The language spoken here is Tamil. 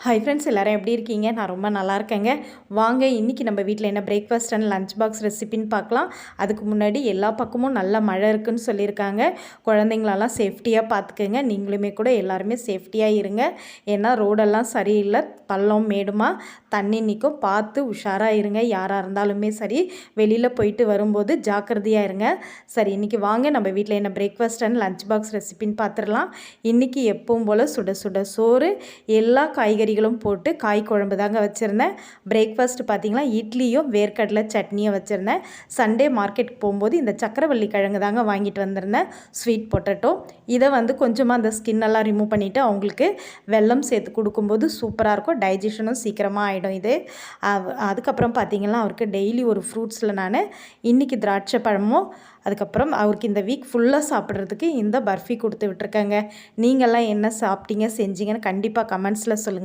ஹாய் ஃப்ரெண்ட்ஸ், எல்லோரும் எப்படி இருக்கீங்க? நான் ரொம்ப நல்லா இருக்கேங்க. வாங்க இன்றைக்கி நம்ம வீட்டில் என்ன பிரேக்ஃபாஸ்ட் அண்ட் லஞ்ச் பாக்ஸ் ரெசிபின்னு பார்க்கலாம். அதுக்கு முன்னாடி எல்லா பக்கமும் நல்ல மழை இருக்குதுன்னு சொல்லியிருக்காங்க. குழந்தைங்களெல்லாம் சேஃப்டியாக பார்த்துக்குங்க. நீங்களுமே கூட எல்லாருமே சேஃப்டியாக இருங்க. ஏன்னா ரோடெல்லாம் சரியில்லை, பள்ளம் மேடுமா தண்ணி நிற்கும். பார்த்து உஷாராக இருங்க. யாராக இருந்தாலுமே சரி, வெளியில் போயிட்டு வரும்போது ஜாக்கிரதையாக இருங்க. சரி, இன்றைக்கி வாங்க நம்ம வீட்டில் என்ன பிரேக்ஃபாஸ்ட் அண்ட் லஞ்ச் பாக்ஸ் ரெசிபின்னு பார்த்துடலாம். இன்றைக்கி எப்பவும் போல் சுட சுட சோறு, எல்லா காய்கறிகளும் போட்டு காய் குழம்பு தாங்க வச்சுருந்தேன். பிரேக்ஃபாஸ்ட் பார்த்திங்களா, இட்லியும் வேர்க்கடலை சட்னியும் வச்சுருந்தேன். சண்டே மார்க்கெட்டுக்கு போகும்போது இந்த சக்கரவள்ளி கிழங்கு தாங்க வாங்கிட்டு வந்திருந்தேன். ஸ்வீட் பொட்டேட்டோ இதை கொஞ்சமாக அந்த ஸ்கின்னெல்லாம் ரிமூவ் பண்ணிவிட்டு அவங்களுக்கு வெல்லம் சேர்த்து கொடுக்கும்போது சூப்பராக இருக்கும். டைஜஷனும் சீக்கிரமாக ஆகிடும் இது. அதுக்கப்புறம் பார்த்திங்கன்னா அவருக்கு டெய்லி ஒரு ஃப்ரூட்ஸில் நான் இன்றைக்கி திராட்சை பழமும், அதுக்கப்புறம் அவருக்கு இந்த வீக் ஃபுல்லாக சாப்பிட்றதுக்கு இந்த பர்ஃபி கொடுத்து விட்டுருக்கேங்க. நீங்கள்லாம் என்ன சாப்பிட்டீங்க செஞ்சீங்கன்னு கண்டிப்பாக கமெண்ட்ஸில் சொல்லுங்கள்.